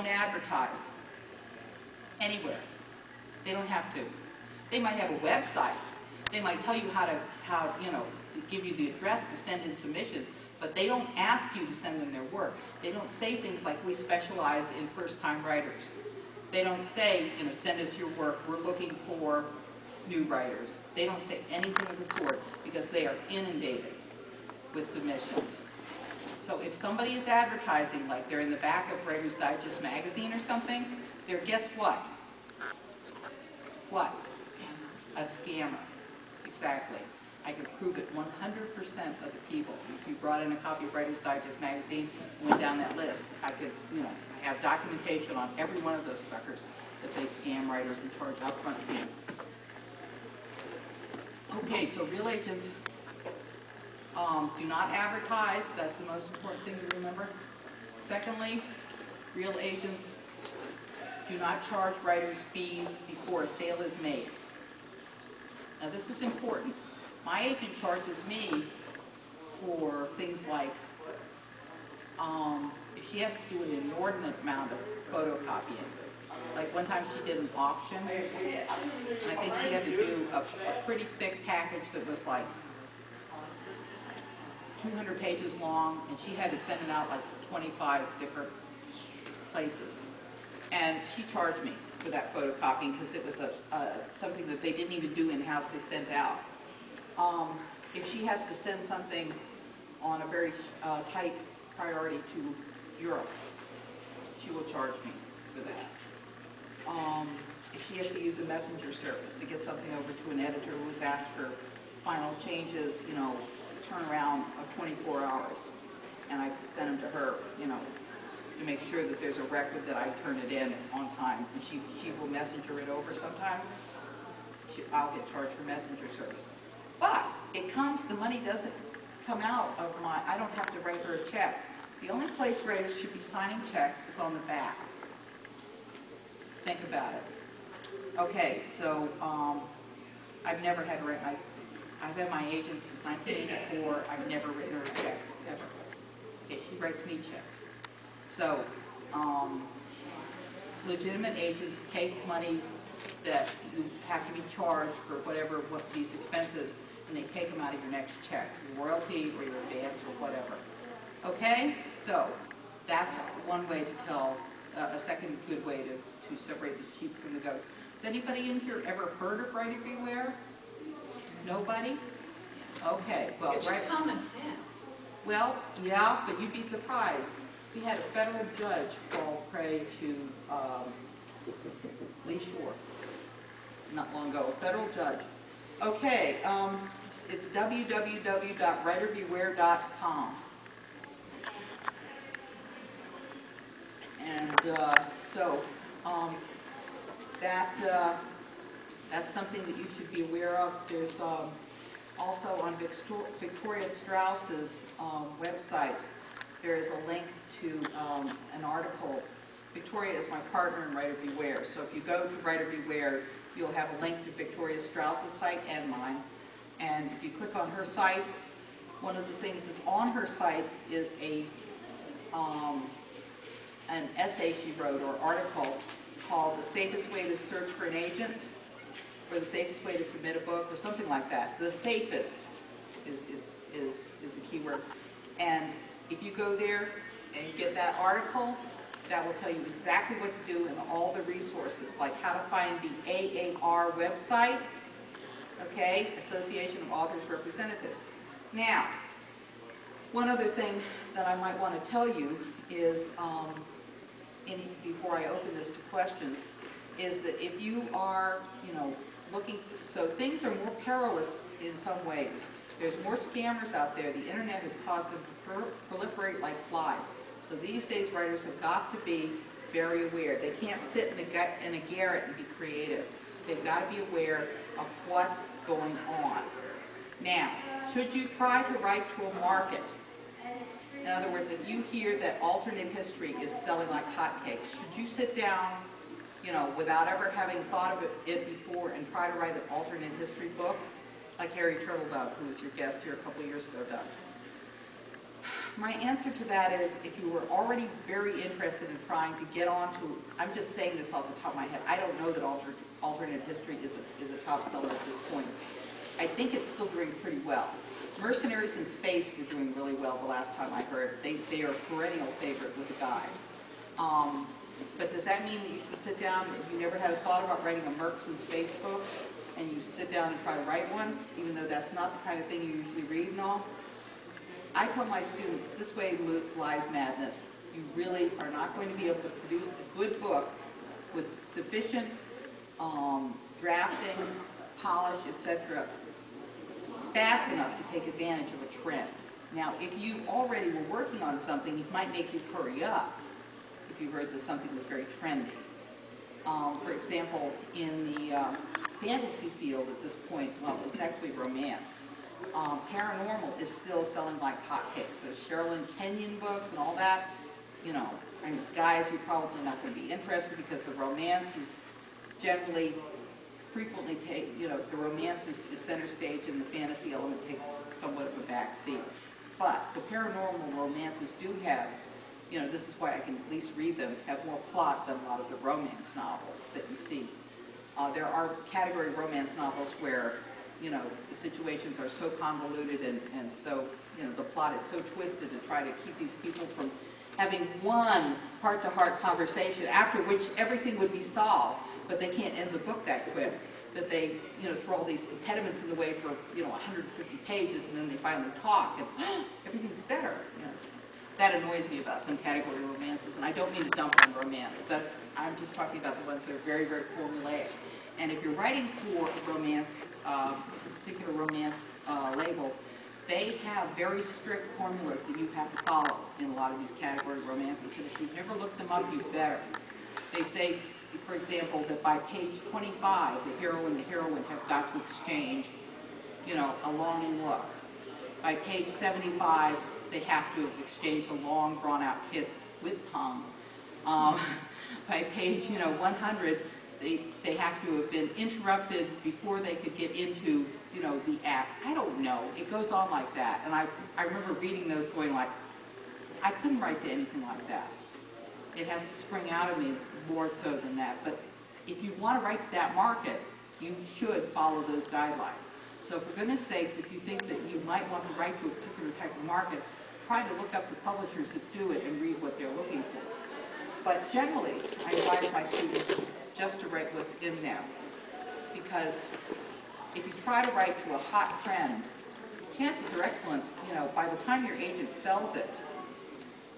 don't advertise anywhere. They don't have to. They might have a website. They might tell you how give you the address to send in submissions, but they don't ask you to send them their work. They don't say things like, we specialize in first-time writers. They don't say, send us your work, we're looking for new writers. They don't say anything of the sort because they are inundated with submissions. So if somebody is advertising, like they're in the back of Writer's Digest magazine or something, they're, guess what? What? A scammer. Exactly. I can prove it 100% of the people. If you brought in a copy of Writer's Digest magazine, went down that list, I could, I have documentation on every one of those suckers that they scam writers and charge upfront fees. Okay, so real agents do not advertise. That's the most important thing to remember. Secondly, real agents do not charge writers fees before a sale is made. Now this is important. My agent charges me for things like if she has to do an inordinate amount of photocopying. Like one time she did an auction, and I think she had to do a pretty thick package that was like 200 pages long, and she had to send it out like 25 different places. And she charged me for that photocopying because it was something that they didn't even do in-house, they sent out. If she has to send something on a very tight priority to Europe, she will charge me for that. If she has to use a messenger service to get something over to an editor who has asked for final changes, turnaround of 24 hours, and I send them to her, to make sure that there's a record that I turn it in on time, and she will messenger it over sometimes. I'll get charged for messenger service. But the money doesn't come out of I don't have to write her a check. The only place writers should be signing checks is on the back. Think about it. Okay, so I've never had to write I've had my agent since 1984. I've never written her a check, ever. Okay, she writes me checks. So, legitimate agents take monies that you have to be charged for what these expenses, and they take them out of your next check, your royalty or your advance or whatever. Okay, so that's one way to tell, a second good way to separate the sheep from the goats. Has anybody in here ever heard of Writer Beware? Nobody? Okay, well, it's just common sense. Well, yeah, but you'd be surprised. We had a federal judge fall prey to Lee Shore not long ago, a federal judge. Okay, it's www.writerbeware.com. And that's something that you should be aware of. There's also on Victoria Strauss's website, there is a link to an article. Victoria is my partner in Writer Beware, so if you go to Writer Beware, you'll have a link to Victoria Strauss's site and mine. And if you click on her site, one of the things that's on her site is an essay she wrote or article called "The Safest Way to Search for an Agent," or "The Safest Way to Submit a Book," or something like that. The safest is the key word. And if you go there and get that article, that will tell you exactly what to do and all the resources, like how to find the AAR website, okay, Association of Authors Representatives. Now, one other thing that I might want to tell you is, before I open this to questions, is that if you are, looking, so things are more perilous in some ways. There's more scammers out there. The internet has caused them to proliferate like flies. So these days, writers have got to be very aware. They can't sit in a garret and be creative. They've got to be aware of what's going on. Now, should you try to write to a market? In other words, if you hear that alternate history is selling like hotcakes, should you sit down, without ever having thought of it before and try to write an alternate history book, like Harry Turtledove, who was your guest here a couple of years ago, does? My answer to that is, if you were already very interested in trying to get on to, I'm just saying this off the top of my head, I don't know that alternate history is a top seller at this point. I think it's still doing pretty well. Mercenaries in Space were doing really well the last time I heard. They are a perennial favorite with the guys. But does that mean that you should sit down, if you never had a thought about writing a Mercs in Space book, and you sit down and try to write one, even though that's not the kind of thing you usually read and all? I tell my students, this way lies madness. You really are not going to be able to produce a good book with sufficient drafting, polish, etc., fast enough to take advantage of a trend. Now, if you already were working on something, it might make you hurry up if you heard that something was very trendy. For example, in the fantasy field at this point, well, it's actually romance. Paranormal is still selling like hotcakes. So Sherilyn Kenyon books and all that, you know, I mean, guys, you're probably not going to be interested because the romance is generally, frequently the romance is center stage and the fantasy element takes somewhat of a back seat. But the paranormal romances do have, you know, this is why I can at least read them, have more plot than a lot of the romance novels that you see. There are category romance novels where, you know, the situations are so convoluted and so, you know, the plot is so twisted to try to keep these people from having one heart-to-heart conversation after which everything would be solved, but they can't end the book that quick, that they, you know, throw all these impediments in the way for, you know, 150 pages and then they finally talk and everything's better. You know. That annoys me about some category romances, and I don't mean to dump on romance. I'm just talking about the ones that are very, very formulaic. And if you're writing for a romance, particular romance label, they have very strict formulas that you have to follow in a lot of these category romances. And if you've never looked them up, you better. They say, for example, that by page 25, the hero and the heroine have got to exchange, you know, a longing look. By page 75, they have to exchange a long, drawn-out kiss with tongue. By page, you know, 100, they have to have been interrupted before they could get into, you know, the act. I don't know. It goes on like that. And I remember reading those going like, I couldn't write to anything like that. It has to spring out of me more so than that. But if you want to write to that market, you should follow those guidelines. So for goodness sakes, if you think that you might want to write to a particular type of market, try to look up the publishers that do it and read what they're looking for. But generally, I advise my students just to write what's in there. Because if you try to write to a hot trend, chances are excellent, you know, by the time your agent sells it,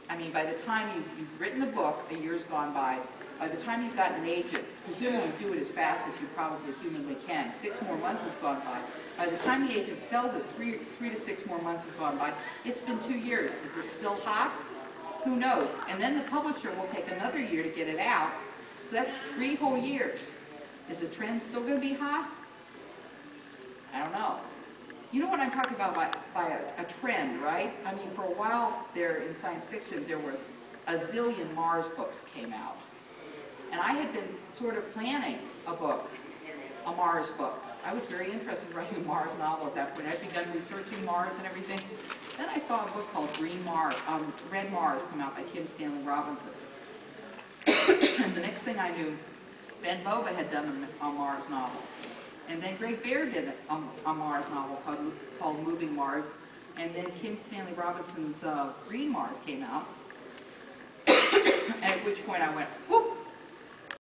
I mean, by the time you've written a book, a year's gone by the time you've got an agent, presumably you do it as fast as you probably humanly can, 6 more months has gone by. By the time the agent sells it, 3 to 6 more months have gone by. It's been 2 years. Is it still hot? Who knows? And then the publisher will take another year to get it out. So that's 3 whole years. Is the trend still going to be hot? I don't know. You know what I'm talking about by a trend, right? I mean, for a while there in science fiction, there was a zillion Mars books came out. And I had been sort of planning a book, a Mars book. I was very interested in writing a Mars novel at that point. I'd begun researching Mars and everything. Then I saw a book called Red Mars come out by Kim Stanley Robinson. And the next thing I knew, Ben Bova had done a Mars novel. And then Greg Bear did a Mars novel called Moving Mars. And then Kim Stanley Robinson's Green Mars came out. And at which point I went, whoa!